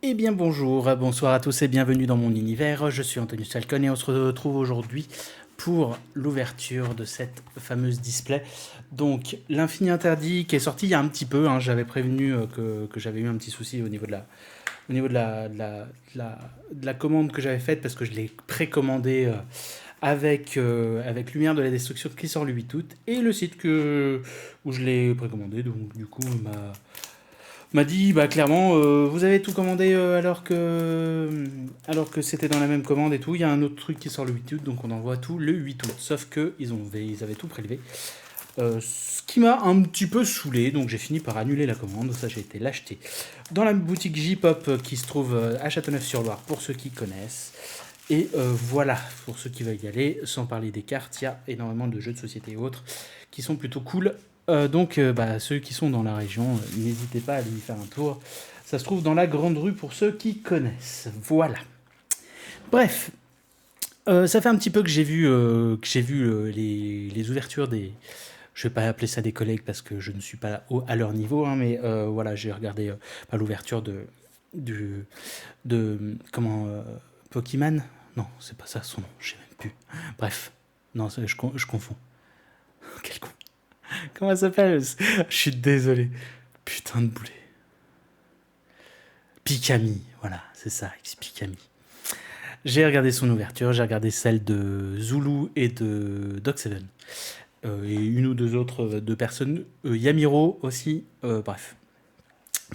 Eh bien bonjour, bonsoir à tous et bienvenue dans mon univers. Je suis Anthony Falcon et on se retrouve aujourd'hui pour l'ouverture de cette fameuse display. Donc l'Infini Interdit qui est sorti il y a un petit peu, hein, j'avais prévenu que j'avais eu un petit souci au niveau de la commande que j'avais faite parce que je l'ai précommandé avec Lumière de la Destruction qui sort le 8 août et le site où je l'ai précommandé, donc du coup m'a dit bah clairement vous avez tout commandé alors que c'était dans la même commande et tout. Il y a un autre truc qui sort le 8 août donc on envoie tout le 8 août. Sauf que ils avaient tout prélevé. Ce qui m'a un petit peu saoulé, donc j'ai fini par annuler la commande. Ça, j'ai été l'acheter dans la boutique J-Pop qui se trouve à Châteauneuf-sur-Loire pour ceux qui connaissent. Et voilà, pour ceux qui veulent y aller, sans parler des cartes, il y a énormément de jeux de société et autres qui sont plutôt cool. Donc, ceux qui sont dans la région, n'hésitez pas à aller y faire un tour. Ça se trouve dans la grande rue pour ceux qui connaissent. Voilà. Bref, ça fait un petit peu que j'ai vu les ouvertures des. Je vais pas appeler ça des collègues parce que je ne suis pas à leur niveau, hein, mais voilà, j'ai regardé l'ouverture du, de comment Pokémon. Non, c'est pas ça son nom, je sais même plus. Bref, non, je confonds. Quel con. Comment ça s'appelle? Je suis désolé. Putain de boulet. Pikami, voilà, c'est ça, Pikami. J'ai regardé son ouverture, j'ai regardé celle de Zulu et de Doc Seven. Et une ou deux autres deux personnes. Yamiro aussi, bref.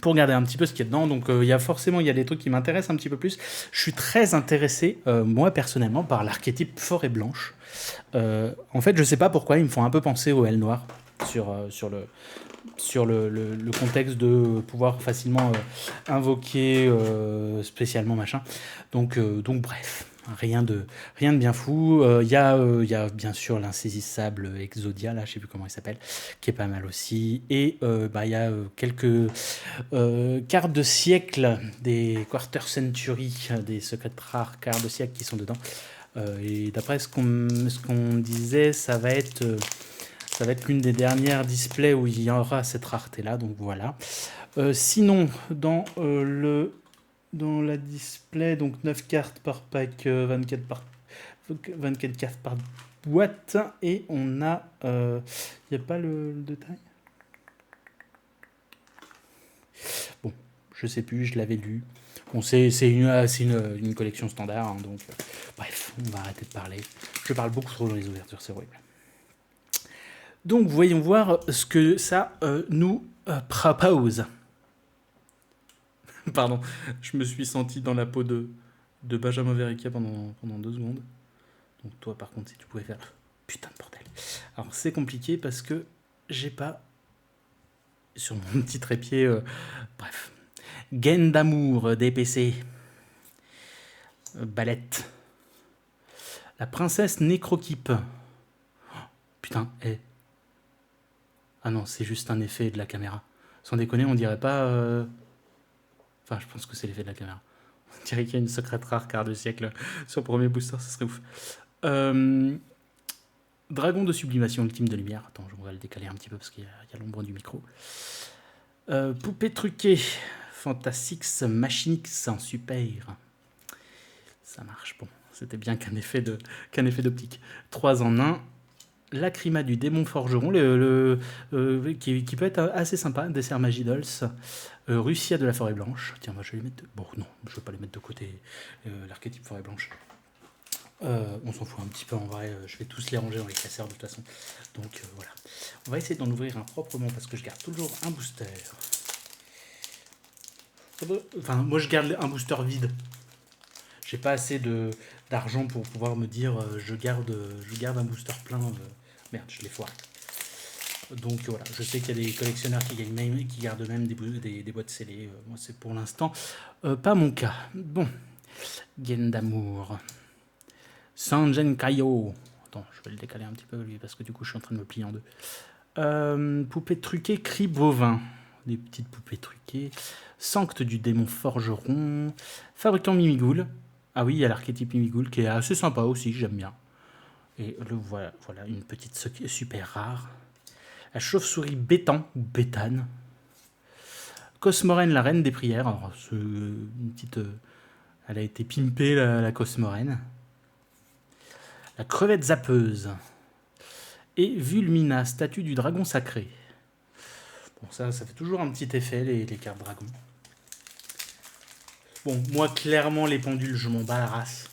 Pour regarder un petit peu ce qu'il y a dedans, donc il y a des trucs qui m'intéressent un petit peu plus. Je suis très intéressé, moi personnellement, par l'archétype forêt blanche. En fait, je sais pas pourquoi, ils me font un peu penser au L noir sur le contexte de pouvoir facilement invoquer spécialement machin. Donc bref, rien de bien fou. Il y a bien sûr l'insaisissable Exodia, là, je sais plus comment il s'appelle, qui est pas mal aussi. Et il y a quelques quarts de siècle des Quarter Century, des secrets rares quarts de siècle qui sont dedans. Et d'après ce qu'on disait, ça va être l'une des dernières displays où il y aura cette rareté-là, donc voilà. Sinon, dans la display, donc 9 cartes par pack, 24 cartes par boîte, et on a... Il n'y a pas le détail. Bon, je sais plus, je l'avais lu. Bon, c'est une collection standard, hein, donc bref, on va arrêter de parler. Je parle beaucoup trop dans les ouvertures, c'est horrible. Donc voyons voir ce que ça nous propose. Pardon, je me suis senti dans la peau de Benjamin Verrecchia pendant 2 secondes. Donc toi par contre si tu pouvais faire... Putain de bordel. Alors c'est compliqué parce que j'ai pas sur mon petit trépied... bref. Gaine d'amour DPC. Balette. La princesse Nécrokeep. Putain, Ah non, c'est juste un effet de la caméra. Sans déconner, on dirait pas... Enfin, je pense que c'est l'effet de la caméra. On dirait qu'il y a une secrète rare quart de siècle sur le premier booster, ça serait ouf. Euh, Dragon de sublimation ultime de lumière. Attends, on va le décaler un petit peu parce qu'il y a l'ombre du micro. Poupée truquée. Fantasix Machinix en super. Ça marche, bon. C'était bien qu'un effet d'optique. 3 en 1. Lacrima du démon forgeron, qui peut être assez sympa. Dessert Magidols. Russia de la forêt blanche. Tiens, moi je vais les mettre. Bon, non, je ne vais pas les mettre de côté. L'archétype forêt blanche. On s'en fout un petit peu en vrai. Je vais tous les ranger dans les classeurs de toute façon. Donc voilà. On va essayer d'en ouvrir un proprement parce que je garde toujours un booster. Enfin, moi je garde un booster vide. J'ai pas assez d'argent pour pouvoir me dire je garde un booster plein. Merde, je l'ai foiré. Donc voilà, je sais qu'il y a des collectionneurs qui gardent même des boîtes scellées. Moi, c'est pour l'instant pas mon cas. Bon, Gaine d'amour. Sanjen Kaio. Attends, je vais le décaler un petit peu lui parce que du coup, je suis en train de me plier en deux. Poupée truquée, cri bovin. Des petites poupées truquées. Sancte du démon forgeron. Fabricant Mimigoul. Ah oui, il y a l'archétype Mimigoul qui est assez sympa aussi, j'aime bien. Et voilà une petite super rare. La chauve-souris bétan ou bétane. Cosmorène, la reine des prières. Alors, une petite, elle a été pimpée, la Cosmorène. La crevette zappeuse. Et Vulmina, statue du dragon sacré. Bon, ça fait toujours un petit effet, les cartes dragons. Bon, moi, clairement, les pendules, je m'en bats la race.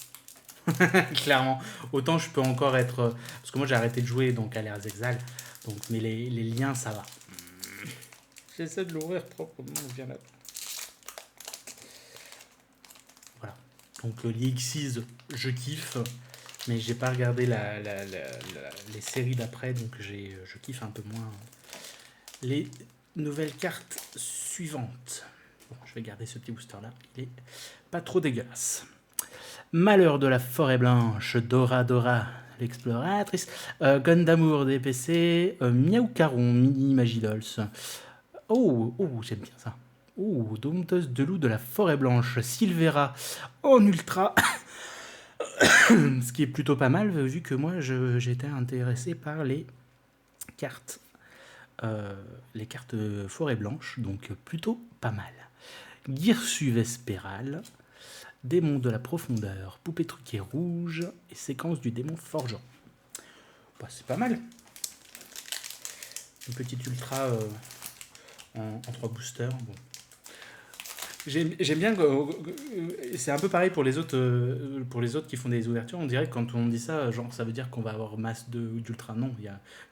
Clairement. Autant je peux encore être... Parce que moi, j'ai arrêté de jouer donc à l'ère Zexal. Donc, mais les liens, ça va. J'essaie de l'ouvrir proprement. Voilà. Donc, l'IX6, je kiffe. Mais j'ai pas regardé les séries d'après. Donc, je kiffe un peu moins les nouvelles cartes suivantes. Bon, je vais garder ce petit booster-là. Il est pas trop dégueulasse. Malheur de la forêt blanche, Dora Dora, l'exploratrice, Gun d'amour DPC, Miaou Caron, Mini Magidols. Oh, j'aime bien ça. Oh, dompteuse de loup de la forêt blanche, Silvera en ultra. Ce qui est plutôt pas mal, vu que moi j'étais intéressé par les cartes forêt blanche, donc plutôt pas mal. Girsu Vespéral. Démon de la profondeur, poupée truquée rouge et séquence du démon forgeant. Bah, c'est pas mal. Une petite ultra en 3 boosters. Bon. J'aime bien. C'est un peu pareil pour les autres qui font des ouvertures. On dirait que quand on dit ça, genre ça veut dire qu'on va avoir masse d'ultra. Non,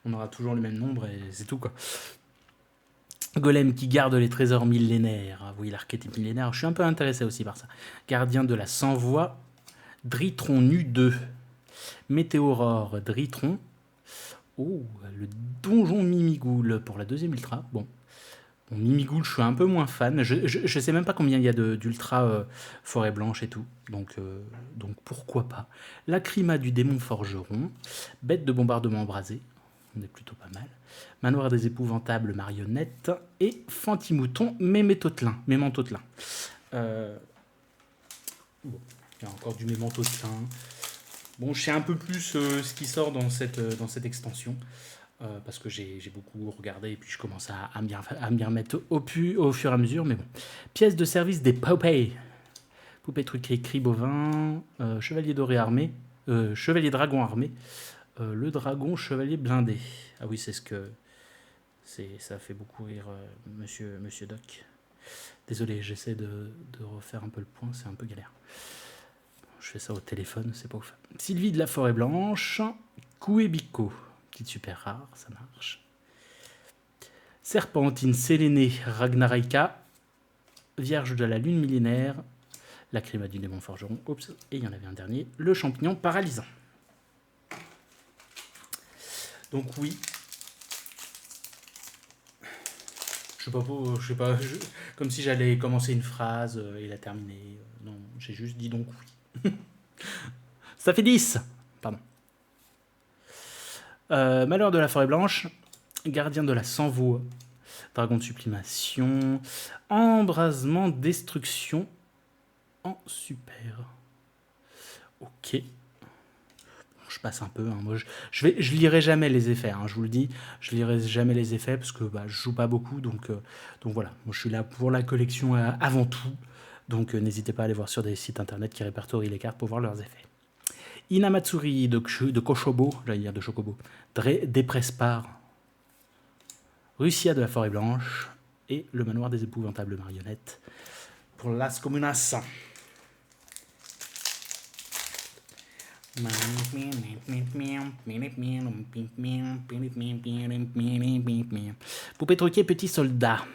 on aura toujours le même nombre et c'est tout quoi. Golem qui garde les trésors millénaires. Oui, l'archétype millénaire. Je suis un peu intéressé aussi par ça. Gardien de la sans-voix. Dritron nu 2. Météorore Dritron. Oh, le donjon Mimigoul pour la deuxième ultra. Bon, Mimigoul, je suis un peu moins fan. Je sais même pas combien il y a d'ultra forêt blanche et tout. Donc pourquoi pas. Lacrima du démon forgeron. Bête de bombardement embrasé. On est plutôt pas mal. Manoir des épouvantables marionnettes. Et Fantimouton Mémentotelin. Bon, il y a encore du Mémentotelin. Bon, je sais un peu plus ce qui sort dans cette extension. Parce que j'ai beaucoup regardé et puis je commence à m'y remettre au fur et à mesure. Mais bon. Pièce de service des Popeye. Poupée truquée, cri bovin. Chevalier doré armé. Chevalier dragon armé. Le dragon chevalier blindé. Ah oui, c'est ce que... Ça fait beaucoup rire monsieur Doc. Désolé, j'essaie de refaire un peu le point, c'est un peu galère. Je fais ça au téléphone, c'est pas ouf. Sylvie de la forêt blanche. Kouébiko. Petite super rare, ça marche. Serpentine Sélénée Ragnarika. Vierge de la lune millénaire. Lacrima du démon forgeron. Oups, et il y en avait un dernier. Le champignon paralysant. Donc oui. Je sais pas, comme si j'allais commencer une phrase et la terminer. Non, j'ai juste dit donc oui. Ça fait 10. Pardon. Malheur de la forêt blanche. Gardien de la sans-voix. Dragon de sublimation. Embrasement destruction. En super. Ok. Je passe un peu. Hein. Moi, je lirai jamais les effets. Hein, je vous le dis. Je lirai jamais les effets parce que je joue pas beaucoup. Donc voilà. Moi, je suis là pour la collection avant tout. Donc n'hésitez pas à aller voir sur des sites internet qui répertorient les cartes pour voir leurs effets. Inamatsuri de Koshobo. J'allais dire de Chocobo. Déprespar. Russia de la forêt blanche. Et le manoir des épouvantables marionnettes. Pour Las Comunas. Poupée truquée, petit soldat.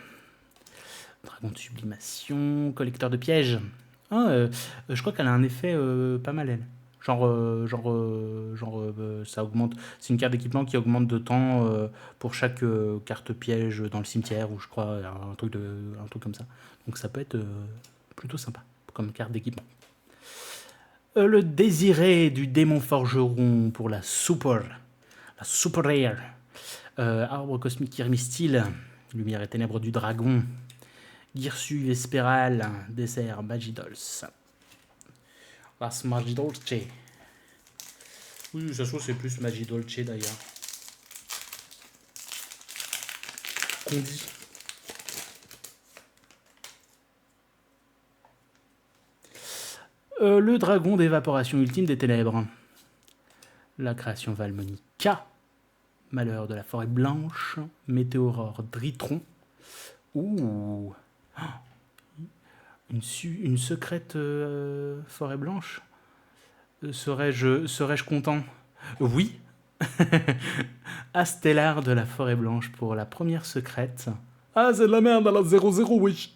Dragon de sublimation, collecteur de pièges. Je crois qu'elle a un effet pas mal, elle. Ça augmente. C'est une carte d'équipement qui augmente de temps pour chaque carte piège dans le cimetière, ou je crois, un truc comme ça. Donc ça peut être plutôt sympa comme carte d'équipement. Le désiré du démon forgeron pour la super rare. Arbre cosmique Irmistil, lumière et ténèbres du dragon. Girsu Vespéral, dessert Magidols. Las Magidolce. Oui, ça se trouve c'est plus Magidolce d'ailleurs. Qu'on dit. Le dragon d'évaporation ultime des ténèbres. La création Valmonica. Malheur de la forêt blanche. Météorore Dritron. Ouh. Une secrète forêt blanche. Serais-je content? Oui. Astellar de la forêt blanche pour la première secrète. Ah, c'est de la merde à la 0-0, oui.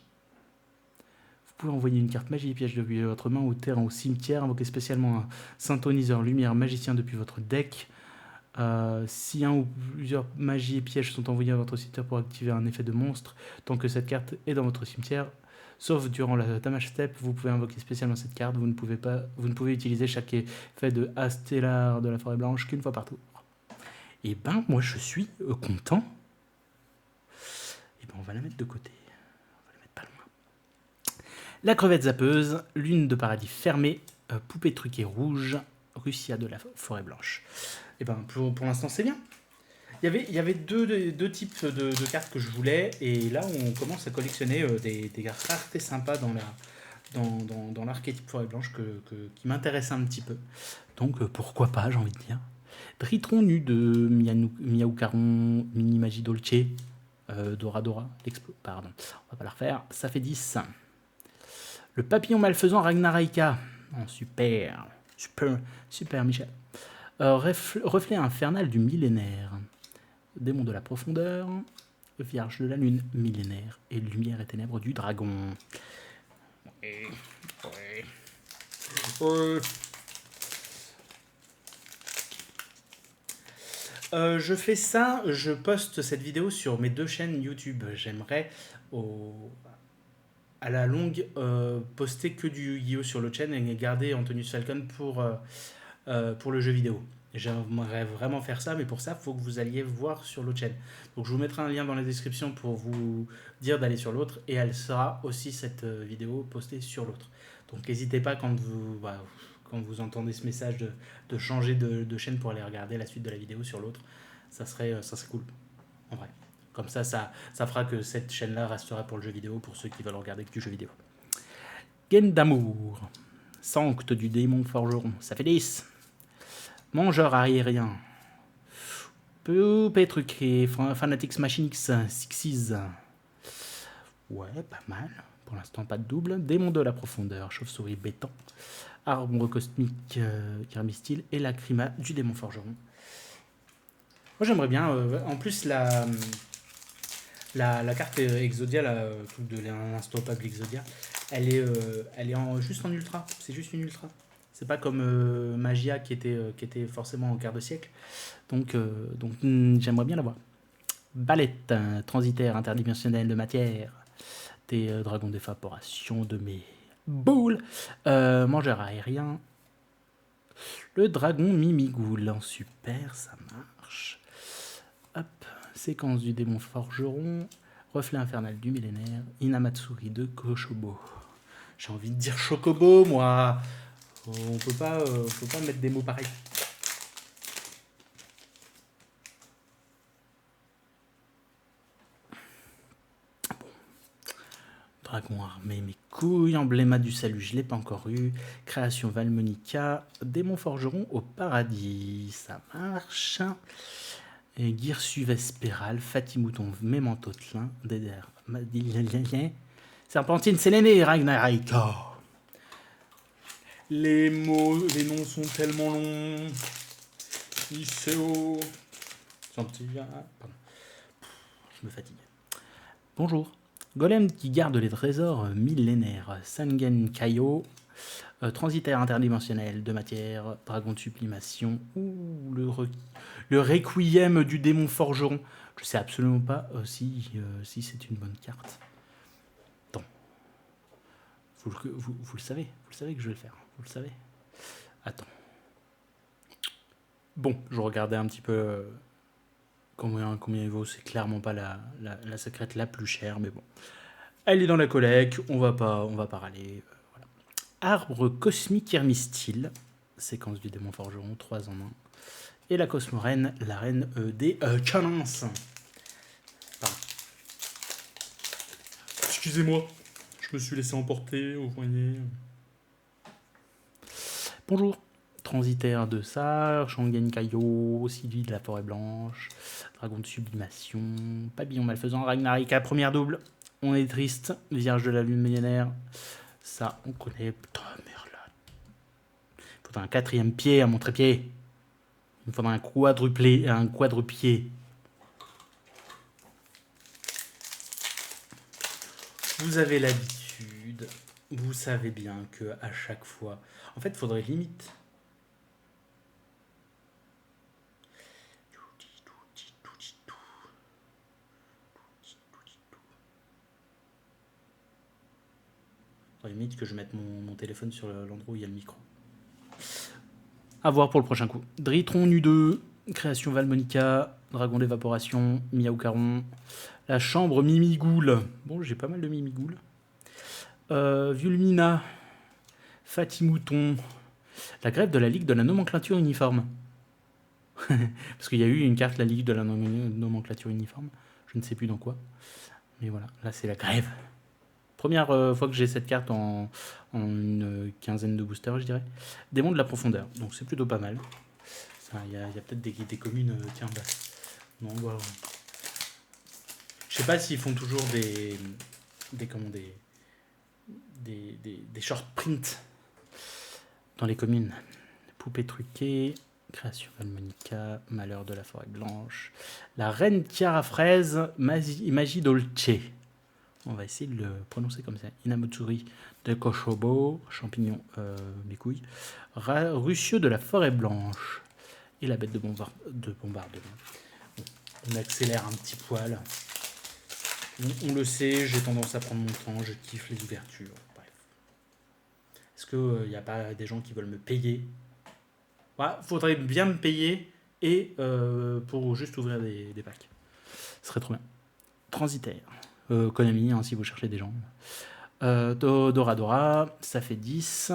Vous pouvez envoyer une carte magie et piège depuis votre main au terrain, au cimetière, invoquer spécialement un synthoniseur lumière magicien depuis votre deck. Si un ou plusieurs magies et pièges sont envoyés à votre cimetière pour activer un effet de monstre, tant que cette carte est dans votre cimetière, sauf durant la damage step, vous pouvez invoquer spécialement cette carte. Vous ne pouvez utiliser chaque effet de Astellar de la forêt blanche qu'une fois par tour. Et ben, moi je suis content. Et ben, on va la mettre de côté. On va la mettre pas loin. La crevette zappeuse, lune de paradis fermée, poupée truquée rouge, Russia de la forêt blanche. Et ben, pour l'instant, c'est bien. Il y avait deux types de cartes que je voulais, et là, on commence à collectionner des cartes raretés sympas dans l'archétype forêt blanche qui m'intéresse un petit peu. Donc, pourquoi pas, j'ai envie de dire. Dritron nu de Miaoucaron, Mini Magie Dolce, Dora, pardon, on va pas la refaire, ça fait 10. Le papillon malfaisant Ragnaraika, oh, super Michel. Reflet infernal du millénaire, démon de la profondeur, vierge de la lune millénaire et lumière et ténèbres du dragon. Je fais ça, je poste cette vidéo sur mes 2 chaînes YouTube. J'aimerais à la longue poster que du Yu-Gi-Oh sur l'autre chaîne et garder Antonius Falcon pour le jeu vidéo. J'aimerais vraiment faire ça, mais pour ça, il faut que vous alliez voir sur l'autre chaîne. Donc je vous mettrai un lien dans la description pour vous dire d'aller sur l'autre, et elle sera aussi cette vidéo postée sur l'autre. Donc n'hésitez pas quand vous entendez ce message de changer de chaîne pour aller regarder la suite de la vidéo sur l'autre. Ça serait cool, en vrai. Comme ça fera que cette chaîne-là restera pour le jeu vidéo, pour ceux qui veulent regarder que du jeu vidéo. Gaine d'amour. Sancte du démon forgeron. Ça fait 10. Mangeur aérien. Poupée truquée. Fanatics Machine X. Sixes. Ouais, pas mal. Pour l'instant, pas de double. Démon de la profondeur. Chauve-souris béton. Arbre cosmique Kermistyle. Et Lacrima du démon forgeron. Moi, j'aimerais bien. En plus, la carte Exodia, le truc de l'instoppable Exodia, elle est juste en ultra. C'est juste une ultra. C'est pas comme Magia qui était forcément en quart de siècle. Donc j'aimerais bien l'avoir. Balette, transitaire interdimensionnel de matière. Des dragons d'évaporation de mes boules. Mangeur aérien. Le dragon Mimigoul. Super, ça marche. Hop. Séquence du démon forgeron. Reflet infernal du millénaire. Inamatsuri de Koshobo. J'ai envie de dire Chocobo, moi. On peut pas mettre des mots pareils. Bon. Dragon armé, mes couilles. Embléma du salut, je l'ai pas encore eu. Création Valmonica. Démon forgeron au paradis. Ça marche. Et Girsu Vespéral. Fatimouton Mémentotlin. Déder. Serpentine Sélénée. Ragnarika. Les noms sont tellement longs. Iseo. Pardon. Je me fatigue. Bonjour. Golem qui garde les trésors millénaires. Sangen Kaio. Transitaire interdimensionnel de matière. Dragon de sublimation. Ou le requiem du démon forgeron. Je sais absolument pas si c'est une bonne carte. Attends. Vous le savez. Vous le savez que je vais le faire. Vous le savez. Attends. Bon, je regardais un petit peu combien il vaut. C'est clairement pas la secrète la plus chère, mais bon. Elle est dans la collecte, on va pas râler. Voilà. Arbre cosmique Hermistyle, séquence du démon forgeron, 3 en 1. Et la Cosmoreine, la reine des Chalins. Excusez-moi, je me suis laissé emporter, vous voyez. Bonjour. Transitaire de Sar, Shangen Kaio, Sylvie de la Forêt Blanche, Dragon de Sublimation, Pavillon Malfaisant, Ragnarika, première double. On est triste. Vierge de la Lune millénaire. Ça, on connaît. Putain, merde là. Il faudra un quatrième pied à mon trépied. Il me faudra un quadruplé, un quadrupied. Vous avez l'habitude. Vous savez bien que à chaque fois. En fait, il faudrait limite. Limite que je mette mon téléphone sur l'endroit où il y a le micro. À voir pour le prochain coup. Dritron Nu2, Création Valmonica, Dragon d'évaporation, Miaou Caron, La Chambre Mimigoul. Bon, j'ai pas mal de Mimigoul. Vulmina, Fatimouton, La Grève de la Ligue de la Nomenclature Uniforme. Parce qu'il y a eu une carte, la Ligue de la Nomenclature Uniforme. Je ne sais plus dans quoi. Mais voilà, là c'est la grève. Première fois que j'ai cette carte en une quinzaine de boosters, je dirais. Démon de la profondeur, donc c'est plutôt pas mal. Il y a peut-être des communes... tiens, bah, non, voilà. Je sais pas s'ils font toujours des short prints dans les communes. Poupée truquée, Création Valmonica, Malheur de la Forêt Blanche, La Reine Chiara Fraise, Magie Dolce. On va essayer de le prononcer comme ça. Inamotsuri de Koshobo, champignon, mes couilles. Russieux de la Forêt Blanche. Et la bête de bombardement. Bon, on accélère un petit poil. On le sait, j'ai tendance à prendre mon temps, je kiffe les ouvertures. Bref. Est-ce qu'il n'y a pas des gens qui veulent me payer? Ouais, faudrait bien me payer et pour juste ouvrir des packs. Ce serait trop bien. Transitaire. Konami, hein, si vous cherchez des gens. Dora, ça fait 10.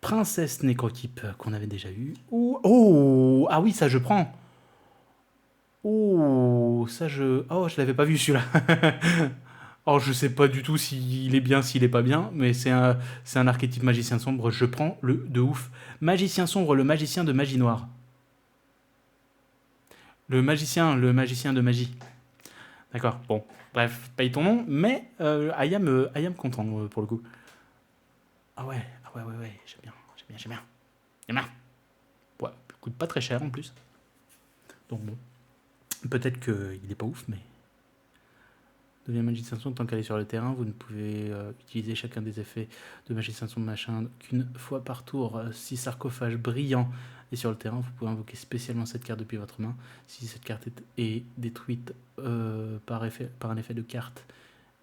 Princesse Nécrotype, qu'on avait déjà eu. Oh, ah oui, ça je prends. Oh, ça je... Oh, je l'avais pas vu celui-là. Oh, je sais pas du tout s'il est bien, s'il est pas bien, mais c'est un archétype magicien sombre. Je prends le de ouf. Magicien sombre, le magicien de magie noire. Le magicien de magie. D'accord, bon. Bref, paye ton nom, mais I am content pour le coup. Ah ouais, j'aime bien. Ouais, il coûte pas très cher en plus. Donc bon, peut-être qu'il est pas ouf, mais... Devient magicien sombre tant qu'elle est sur le terrain. Vous ne pouvez utiliser chacun des effets de magicien sombre machin qu'une fois par tour. Si sarcophage brillant est sur le terrain, vous pouvez invoquer spécialement cette carte depuis votre main. Si cette carte est détruite par un effet de carte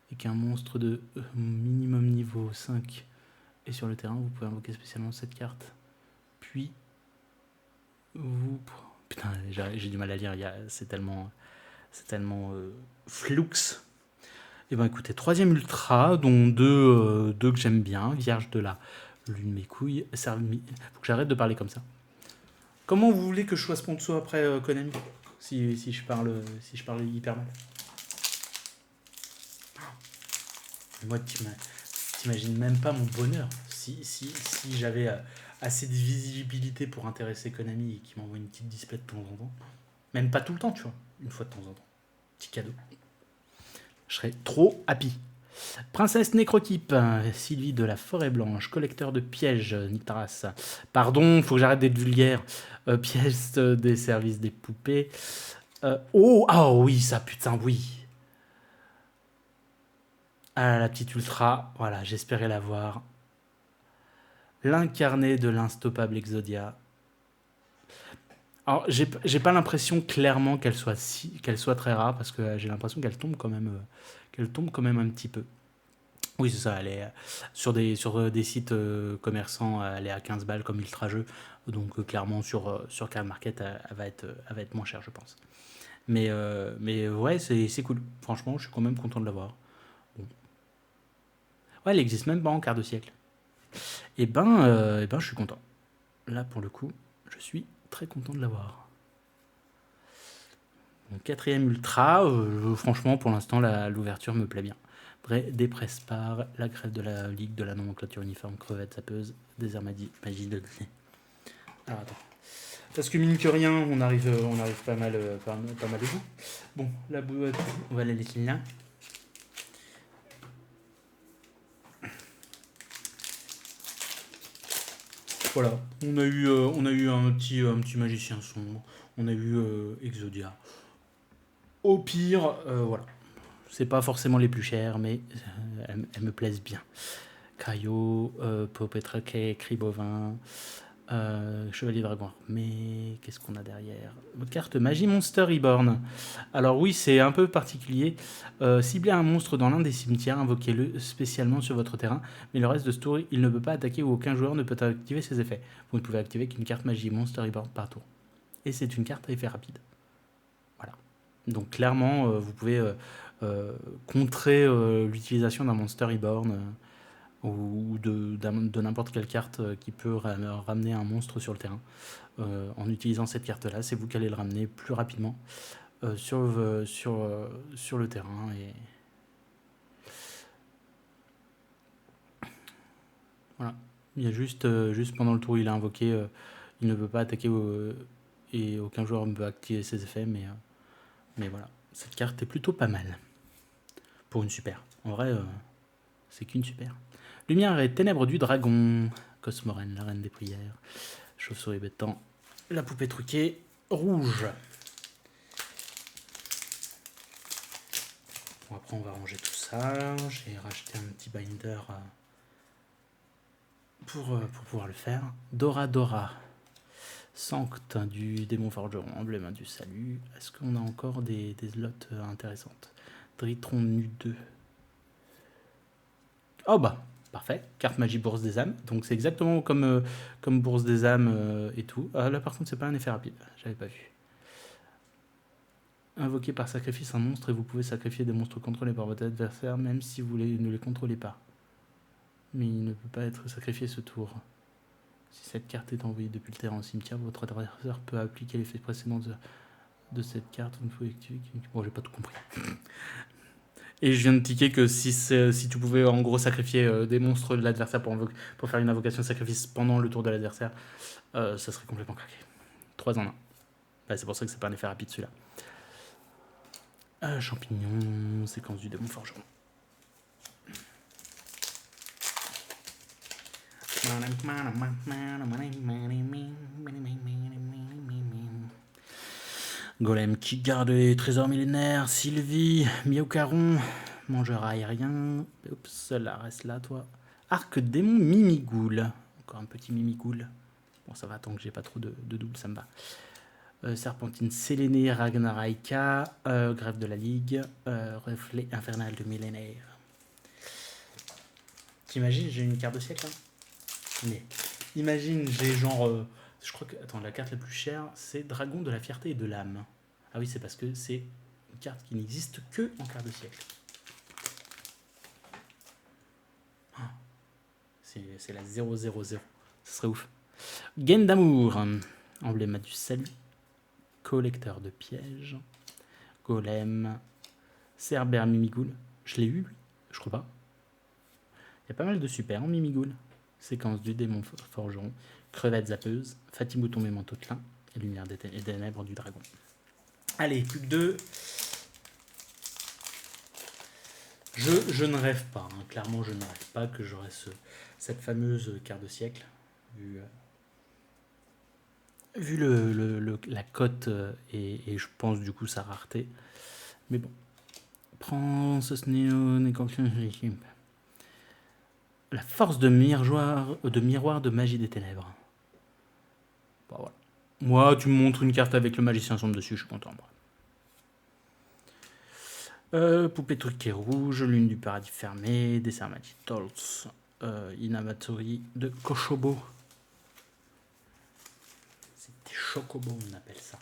et qu'un monstre de minimum niveau 5 est sur le terrain, vous pouvez invoquer spécialement cette carte. Puis vous... Putain, j'ai du mal à lire, c'est tellement flux. Et ben écoutez, troisième ultra, dont deux que j'aime bien, Vierge de la Lune, mes couilles. Faut que j'arrête de parler comme ça. Comment vous voulez que je sois sponsor après Konami si je parle hyper mal? Moi, t'imagines même pas mon bonheur si j'avais assez de visibilité pour intéresser Konami et qui m'envoie une petite display de temps en temps. Même pas tout le temps, tu vois. Une fois de temps en temps. Petit cadeau. Je serais trop happy. Princesse Nécrotype, Sylvie de la Forêt Blanche, collecteur de pièges, Nictaras. Pardon, faut que j'arrête d'être vulgaire. Pièces des services des poupées. Oh oui, ça, putain, oui. Ah, la petite ultra, voilà, j'espérais la voir. L'incarné de l'instoppable Exodia. Alors, j'ai pas l'impression clairement qu'elle soit très rare, parce que j'ai l'impression qu'elle tombe quand même un petit peu. Oui, c'est ça, elle est sur des sites commerçants, elle est à 15 balles comme Ultra Jeu. Donc clairement sur Card Market, elle va être moins chère, je pense. Mais ouais, c'est cool. Franchement, je suis quand même content de l'avoir. Bon. Ouais, elle existe même pas en quart de siècle. Et ben, je suis content. Là, pour le coup, je suis très content de l'avoir. Mon quatrième ultra, franchement, pour l'instant, l'ouverture me plaît bien. Dépresse-par, la grève de la Ligue de la nomenclature uniforme, crevette sapeuse, désert magie de nez. Alors attends. Parce que mine que rien, on arrive pas mal au bout. Bon, la boîte, on va la laisser là. Voilà, on a eu un petit magicien sombre, on a eu Exodia. Au pire, voilà. C'est pas forcément les plus chers, mais elles me plaisent bien. Cryo, Popetraquet, Cri Bovin, Chevalier Dragon Armé, qu'est-ce qu'on a derrière? Carte Magie Monster Reborn. Alors oui, c'est un peu particulier. Ciblez un monstre dans l'un des cimetières, invoquez-le spécialement sur votre terrain, mais le reste de ce tour, il ne peut pas attaquer ou aucun joueur ne peut activer ses effets. Vous ne pouvez activer qu'une carte Magie Monster Reborn par tour. Et c'est une carte à effet rapide. Voilà. Donc clairement, vous pouvez contrer l'utilisation d'un Monster Reborn ou de n'importe quelle carte qui peut ramener un monstre sur le terrain. En utilisant cette carte-là, c'est vous qui allez le ramener plus rapidement sur le terrain. Et voilà. Il y a juste pendant le tour, il a invoqué, il ne peut pas attaquer et aucun joueur ne peut activer ses effets, mais voilà. Cette carte est plutôt pas mal pour une super. En vrai, c'est qu'une super. Lumière et ténèbres du dragon. Cosmorène, la reine des prières. Chauve-souris bêtant. La poupée truquée. Rouge. Bon, après, on va ranger tout ça. J'ai racheté un petit binder pour pouvoir le faire. Dora Dora. Sancte du démon forgeron. Emblème du salut. Est-ce qu'on a encore des slots intéressantes? Dritron nu 2. Oh bah, parfait. Carte magie bourse des âmes. Donc c'est exactement comme bourse des âmes et tout. Là par contre c'est pas un effet rapide. J'avais pas vu. Invoquez par sacrifice un monstre et vous pouvez sacrifier des monstres contrôlés par votre adversaire même si vous ne les contrôlez pas. Mais il ne peut pas être sacrifié ce tour. Si cette carte est envoyée depuis le terrain au cimetière, votre adversaire peut appliquer l'effet précédent de cette carte. Vous ne pouvez activer. Bon, j'ai pas tout compris. Et je viens de tiquer que si tu pouvais en gros sacrifier des monstres de l'adversaire pour faire une invocation de sacrifice pendant le tour de l'adversaire, ça serait complètement craqué. 3 en 1. Bah, c'est pour ça que c'est pas un effet rapide celui-là. Champignon, séquence du démon forgeron. Golem qui garde les trésors millénaires. Sylvie, Miaucaron, mangeur aérien. Oups, là, reste là, toi. Arc démon Mimigoul. Encore un petit Mimigoul. Bon, ça va, tant que j'ai pas trop de double, ça me va. Serpentine Sélénée, Ragnaraika, Grève de la Ligue, Reflet infernal de millénaire. T'imagines, j'ai une carte de siècle, hein. Mais imagine, j'ai genre... je crois que... Attends, la carte la plus chère, c'est Dragon de la fierté et de l'âme. Ah oui, c'est parce que c'est une carte qui n'existe que en carte de siècle. Ah, c'est la 000. Ce serait ouf. Gaine d'amour. Emblème du salut. Collecteur de pièges. Golem. Cerbère Mimigoul. Je l'ai eu, lui. Je crois pas. Il y a pas mal de super en Mimigoul. Séquence du démon forgeron. Crevette zappeuse. Fatimouton et manteau de clin. Et lumière des ténèbres du dragon. Allez, plus que 2. Je ne rêve pas. Hein. Clairement, je ne rêve pas que j'aurai cette fameuse carte de siècle. Vu la cote et je pense du coup sa rareté. Mais bon. Prends ce snéon et la force de miroir de magie des ténèbres. Bon, voilà. Moi, tu me montres une carte avec le magicien sombre dessus, je suis content. Poupée truquée rouge, lune du paradis fermé, dessert Magic Tolls, Inamatori de Koshobo. C'est des chocobos, on appelle ça.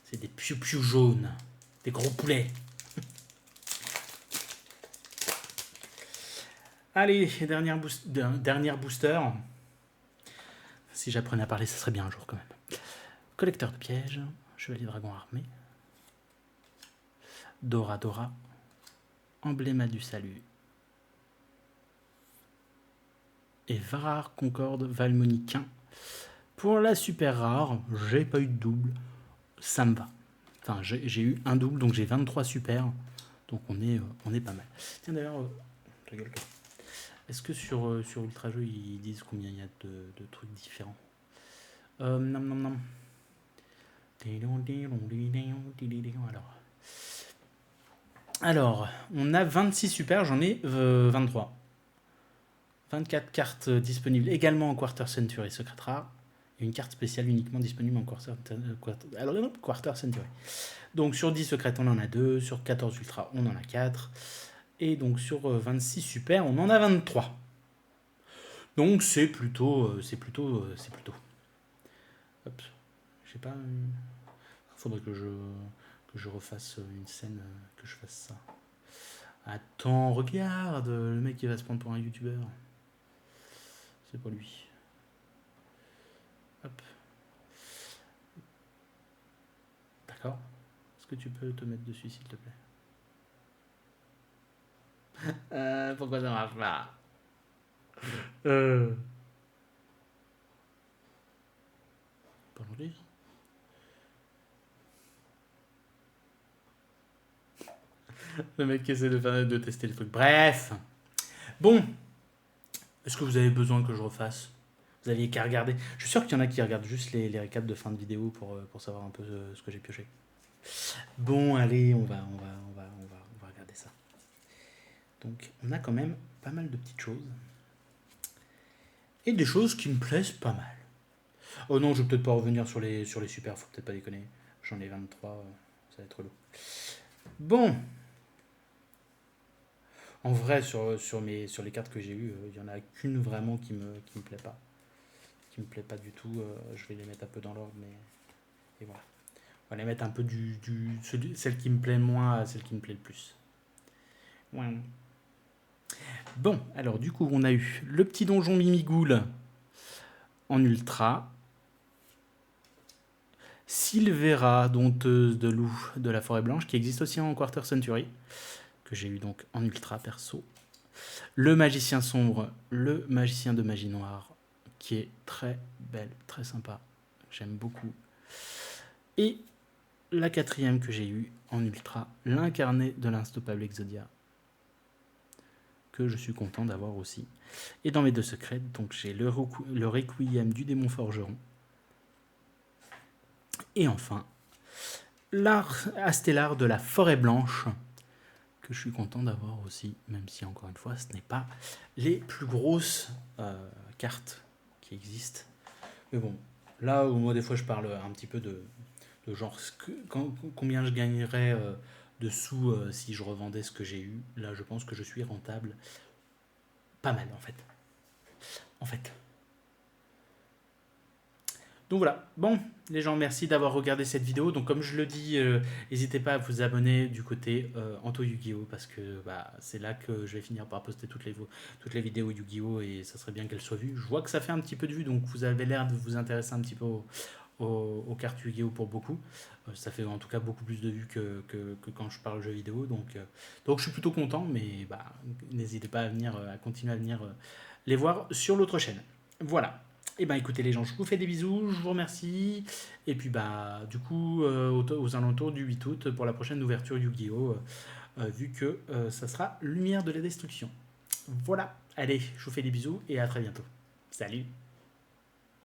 C'est des piou-piou jaunes, des gros poulets. Allez, dernière booster. Si j'apprenais à parler, ça serait bien un jour quand même. Collecteur de pièges, chevalier dragon armé, Dora Dora, embléma du salut, et Varar Concorde Valmoniquin. Pour la super rare, j'ai pas eu de double, ça me va. Enfin, j'ai eu un double, donc j'ai 23 super. Donc on est pas mal. Tiens d'ailleurs, est-ce que sur Ultra Jeu, ils disent combien il y a de trucs différents? Non, non, non. Alors, on a 26 super, j'en ai 23. 24 cartes disponibles également en Quarter Century Secret Rare. Et une carte spéciale uniquement disponible en Quarter Century. Donc sur 10 secrètes, on en a 2. Sur 14 ultra, on en a 4. Et donc sur 26 super, on en a 23. Donc c'est plutôt. Hop. Je sais pas. Faudrait que je refasse une scène, que je fasse ça. Attends, regarde, le mec qui va se prendre pour un youtubeur. C'est pas lui. Hop. D'accord. Est-ce que tu peux te mettre dessus, s'il te plaît? Pourquoi ça marche pas? Pardon. Le mec qui essaie de tester les trucs. Bref. Bon. Est-ce que vous avez besoin que je refasse? Vous aviez qu'à regarder. Je suis sûr qu'il y en a qui regardent juste les récaps de fin de vidéo pour savoir un peu ce que j'ai pioché. Bon, allez, on va regarder ça. Donc, on a quand même pas mal de petites choses. Et des choses qui me plaisent pas mal. Oh non, je vais peut-être pas revenir sur les super, faut peut-être pas déconner. J'en ai 23, ça va être lourd. Bon. En vrai, sur les cartes que j'ai eues, il y en a qu'une vraiment qui me plaît pas. Qui me plaît pas du tout. Je vais les mettre un peu dans l'ordre, mais. Et voilà. On va les mettre un peu celle qui me plaît moins à celle qui me plaît le plus. Ouais. Bon, alors du coup, on a eu le petit donjon Mimigoul en ultra. Silvera, dompteuse de loup de la forêt blanche, qui existe aussi en Quarter Century, que j'ai eu donc en ultra perso. Le magicien sombre, le magicien de magie noire, qui est très belle, très sympa. J'aime beaucoup. Et la quatrième que j'ai eue en ultra, l'incarné de l'instoppable Exodia, que je suis content d'avoir aussi. Et dans mes deux secrets, donc j'ai le Requiem du démon forgeron. Et enfin, l'art astellar de la forêt blanche, que je suis content d'avoir aussi, même si encore une fois, ce n'est pas les plus grosses cartes qui existent. Mais bon, là où moi des fois je parle un petit peu de genre combien je gagnerais de sous si je revendais ce que j'ai eu. Là, je pense que je suis rentable. Pas mal, en fait. Donc voilà. Bon, les gens, merci d'avoir regardé cette vidéo. Donc comme je le dis, n'hésitez pas à vous abonner du côté Anto Yu-Gi-Oh! Parce que c'est là que je vais finir par poster toutes les vidéos Yu-Gi-Oh! Et ça serait bien qu'elles soient vues. Je vois que ça fait un petit peu de vues, donc vous avez l'air de vous intéresser un petit peu aux cartes Yu-Gi-Oh! Pour beaucoup. Ça fait en tout cas beaucoup plus de vues que quand je parle jeux vidéo. Donc je suis plutôt content, mais n'hésitez pas à continuer à venir les voir sur l'autre chaîne. Voilà. Et écoutez les gens, je vous fais des bisous, je vous remercie. Et puis du coup, aux alentours du 8 août pour la prochaine ouverture Yu-Gi-Oh! Vu que ça sera Lumière de la Destruction. Voilà. Allez, je vous fais des bisous et à très bientôt. Salut.